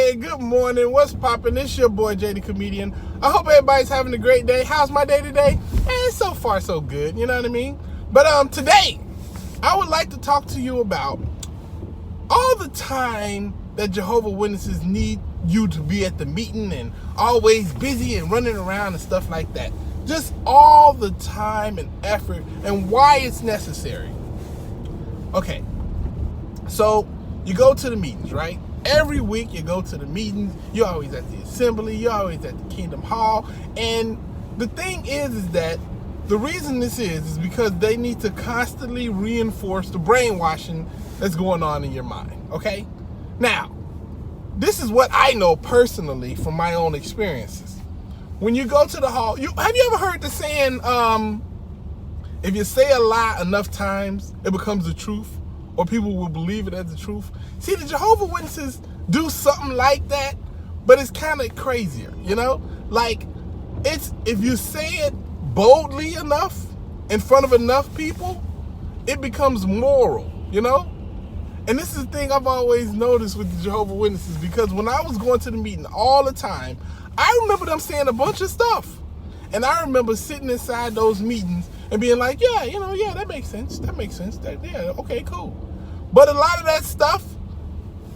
Hey, good morning. What's poppin'? It's your boy, JD Comedian. I hope everybody's having a great day. How's my day today? So far, so good. You know what I mean? But today, I would like to talk to you about all the time that Jehovah Witnesses need you to be at the meeting and always busy and running around and stuff like that. Just all the time and effort and why it's necessary. Okay, so you go to the meetings, right? Every week you go to the meetings. You're always at the assembly. You're always at the Kingdom Hall. And the thing is that the reason this is because they need to constantly reinforce the brainwashing that's going on in your mind, okay? Now, this is what I know personally from my own experiences. When you go to the hall, have you ever heard the saying, if you say a lie enough times, it becomes the truth, or people will believe it as the truth? See, the Jehovah Witnesses do something like that, but it's kind of crazier, you know? Like, it's if you say it boldly enough in front of enough people, it becomes moral, you know? And this is the thing I've always noticed with the Jehovah Witnesses, because when I was going to the meeting all the time, I remember them saying a bunch of stuff. And I remember sitting inside those meetings and being like, yeah, that makes sense. That makes sense. Okay, cool. But a lot of that stuff,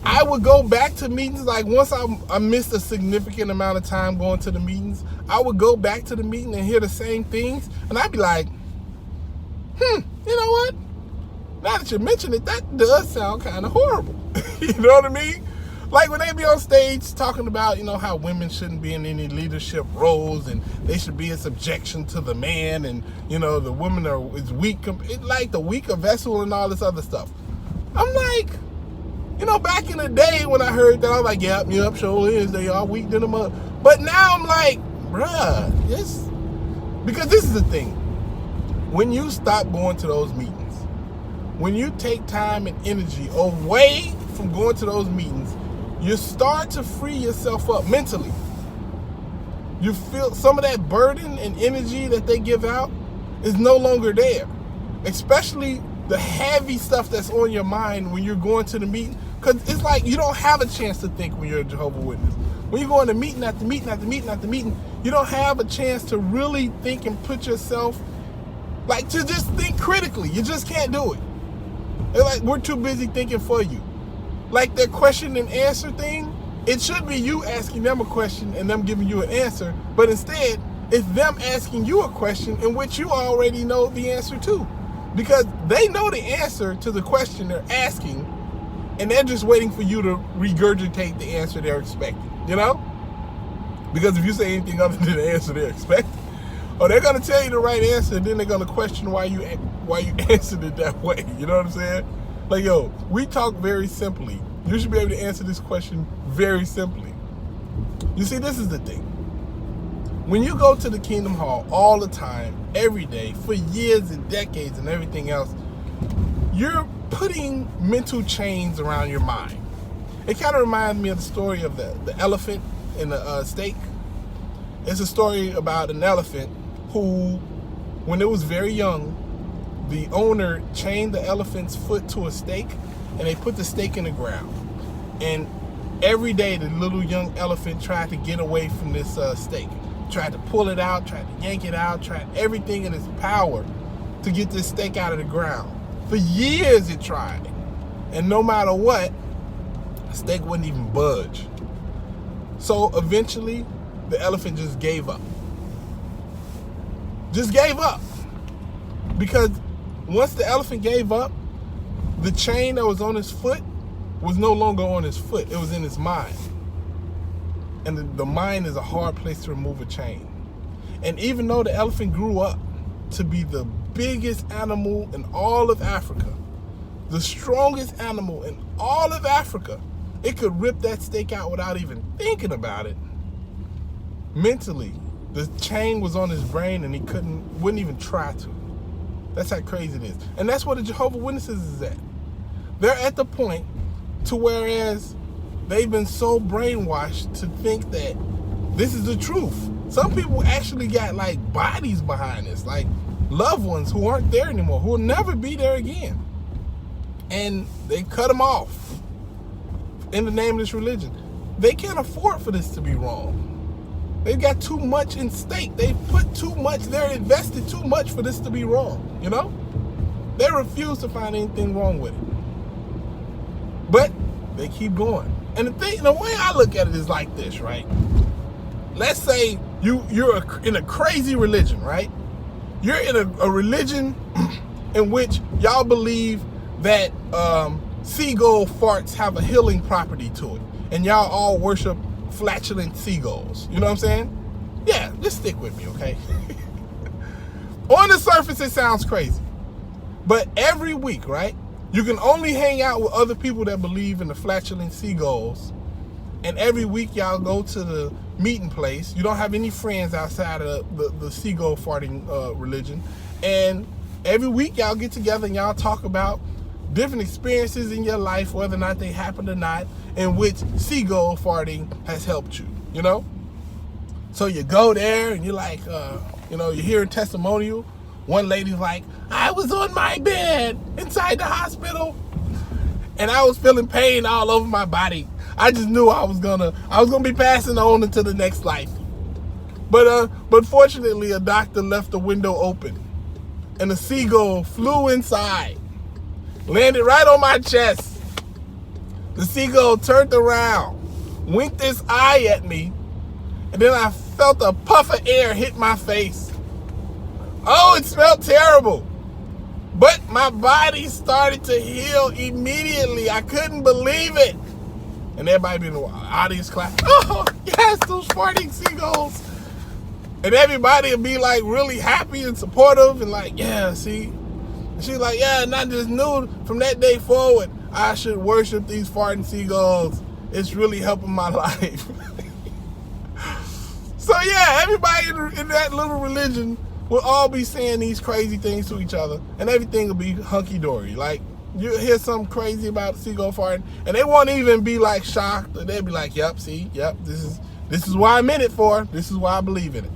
I would go back to meetings. Like once I missed a significant amount of time going to the meetings, I would go back to the meeting and hear the same things. And I'd be like, you know what? Now that you mention it, that does sound kind of horrible. You know what I mean? Like when they be on stage talking about, how women shouldn't be in any leadership roles and they should be in subjection to the man, and, the woman is weak, like the weaker vessel and all this other stuff. I'm like, back in the day when I heard that, I was like, yep, sure is. They are weak to them up. But now I'm like, bruh, because this is the thing. When you stop going to those meetings, when you take time and energy away from going to those meetings, you start to free yourself up mentally. You feel some of that burden and energy that they give out is no longer there. Especially the heavy stuff that's on your mind when you're going to the meeting. Because it's like you don't have a chance to think when you're a Jehovah Witness. When you're going to meeting after meeting after meeting after meeting, you don't have a chance to really think and put yourself, to just think critically. You just can't do it. It's like we're too busy thinking for you. Like their question and answer thing, it should be you asking them a question and them giving you an answer, but instead, it's them asking you a question in which you already know the answer to. Because they know the answer to the question they're asking, and they're just waiting for you to regurgitate the answer they're expecting, Because if you say anything other than the answer they're expecting, or they're going to tell you the right answer, and then they're going to question why you answered it that way, you know what I'm saying? Like, yo, we talk very simply. You should be able to answer this question very simply. You see, this is the thing. When you go to the Kingdom Hall all the time, every day, for years and decades and everything else, you're putting mental chains around your mind. It kind of reminds me of the story of the elephant in the steak. It's a story about an elephant who, when it was very young, the owner chained the elephant's foot to a stake, and they put the stake in the ground. And every day, the little young elephant tried to get away from this stake. Tried to pull it out, tried to yank it out, tried everything in its power to get this stake out of the ground. For years it tried. And no matter what, the stake wouldn't even budge. So eventually, the elephant just gave up. Just gave up. Because once the elephant gave up, the chain that was on his foot was no longer on his foot. It was in his mind. And the mind is a hard place to remove a chain. And even though the elephant grew up to be the biggest animal in all of Africa, the strongest animal in all of Africa, it could rip that stake out without even thinking about it. Mentally, the chain was on his brain and he wouldn't even try to. That's how crazy it is. And that's what the Jehovah Witnesses is at. They're at the point to whereas they've been so brainwashed to think that this is the truth. Some people actually got bodies behind this, like loved ones who aren't there anymore, who will never be there again. And they cut them off in the name of this religion. they can't afford for this to be wrong. They've got too much in stake. They've put too much, they're invested too much for this to be wrong, you know? They refuse to find anything wrong with it. But they keep going. And the way I look at it is like this, right? Let's say you're in a crazy religion, right? You're in a religion in which y'all believe that seagull farts have a healing property to it. And y'all all worship flatulent seagulls. You know what I'm saying? Yeah, just stick with me, okay? On the surface, it sounds crazy. But every week, right, you can only hang out with other people that believe in the flatulent seagulls. And every week, y'all go to the meeting place. You don't have any friends outside of the seagull farting religion. And every week, y'all get together and y'all talk about different experiences in your life, whether or not they happen or not, in which seagull farting has helped you, you know? So you go there and you're like, you're hearing testimonial. One lady's like, I was on my bed inside the hospital and I was feeling pain all over my body. I just knew I was gonna be passing on into the next life. But fortunately, a doctor left the window open and a seagull flew inside, landed right on my chest. The seagull turned around, winked its eye at me, and then I felt a puff of air hit my face. Oh, it smelled terrible. But my body started to heal immediately. I couldn't believe it. And everybody in the audience clapped. Oh, yes, those farting seagulls. And everybody would be like really happy and supportive and like, yeah, see. And she's like, yeah, and I just knew from that day forward, I should worship these farting seagulls. It's really helping my life. So yeah, everybody in that little religion will all be saying these crazy things to each other, and everything will be hunky-dory. Like, you hear something crazy about seagull farting, and they won't even be like shocked. They'll be like, yep, see, yep, this is why I'm in it for. This is why I believe in it.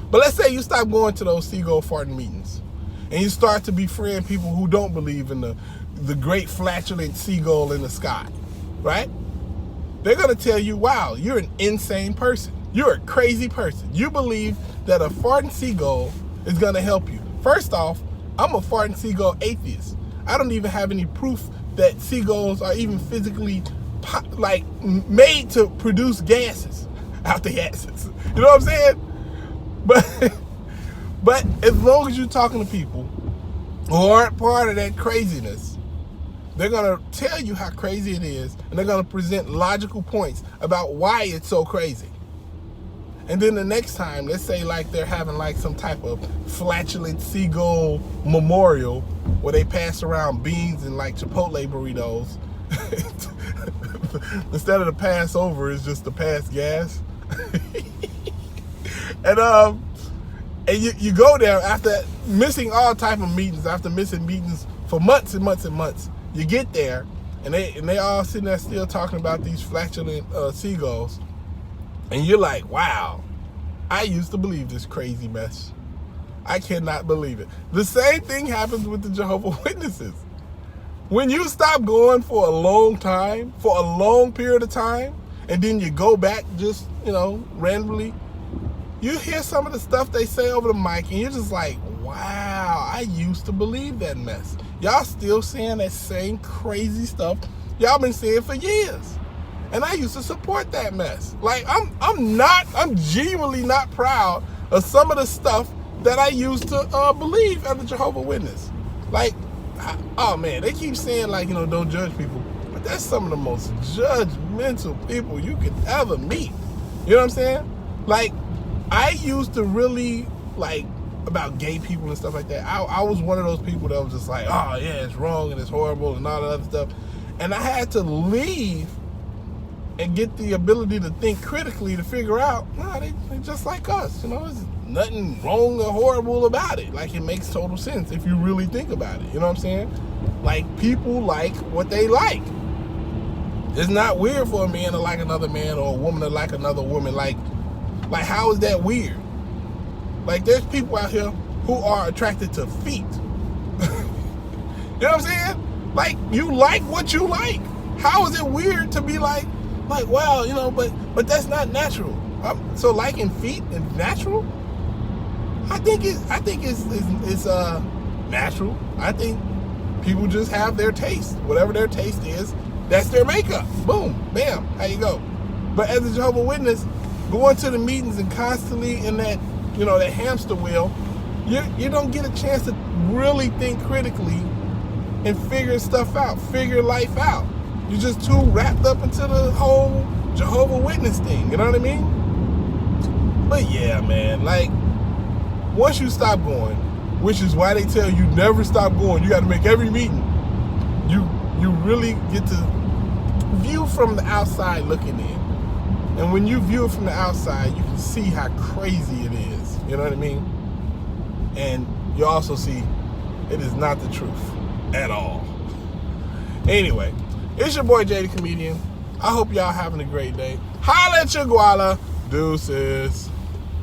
But let's say you stop going to those seagull farting meetings, and you start to befriend people who don't believe in the great flatulent seagull in the sky, right? They're going to tell you, wow, you're an insane person. You're a crazy person. You believe that a farting seagull is going to help you. First off, I'm a farting seagull atheist. I don't even have any proof that seagulls are even physically made to produce gases out the asses. You know what I'm saying? But as long as you're talking to people who aren't part of that craziness, they're going to tell you how crazy it is, and they're going to present logical points about why it's so crazy. And then the next time, let's say like they're having like some type of flatulent seagull memorial where they pass around beans and like Chipotle burritos. Instead of the Passover, it's just the pass gas. And you go there after missing all type of meetings, after missing meetings for months and months and months. You get there, and they all sitting there still talking about these flatulent seagulls. And you're like, wow, I used to believe this crazy mess. I cannot believe it. The same thing happens with the Jehovah Witnesses. When you stop going for a long time, for a long period of time, and then you go back just, randomly, you hear some of the stuff they say over the mic, and you're just like, wow, I used to believe that mess. Y'all still saying that same crazy stuff y'all been saying for years. And I used to support that mess. Like, I'm genuinely not proud of some of the stuff that I used to believe as a Jehovah Witness. Like, oh man, they keep saying like, don't judge people. But that's some of the most judgmental people you could ever meet. You know what I'm saying? Like, I used to really, like, about gay people and stuff like that. I was one of those people that was just like, oh yeah, it's wrong and it's horrible and all that other stuff. And I had to leave and get the ability to think critically to figure out, nah, they just like us. There's nothing wrong or horrible about it. Like, it makes total sense if you really think about it. You know what I'm saying? Like, people like what they like. It's not weird for a man to like another man or a woman to like another woman. Like how is that weird? Like, there's people out here who are attracted to feet. You know what I'm saying? Like, you like what you like. How is it weird to be like, Like, well, but that's not natural. So liking feet is natural? I think it's natural. I think people just have their taste. Whatever their taste is, that's their makeup. Boom, bam, how you go. But as a Jehovah Witness, going to the meetings and constantly in that, that hamster wheel, you don't get a chance to really think critically and figure stuff out, figure life out. You're just too wrapped up into the whole Jehovah Witness thing, you know what I mean? But yeah, man, like, once you stop going, which is why they tell you never stop going, you got to make every meeting, you really get to view from the outside looking in. And when you view it from the outside, you can see how crazy it is, you know what I mean? And you also see it is not the truth at all. Anyway, it's your boy Jay the Comedian. I hope y'all having a great day. Holla at your guala. Deuces.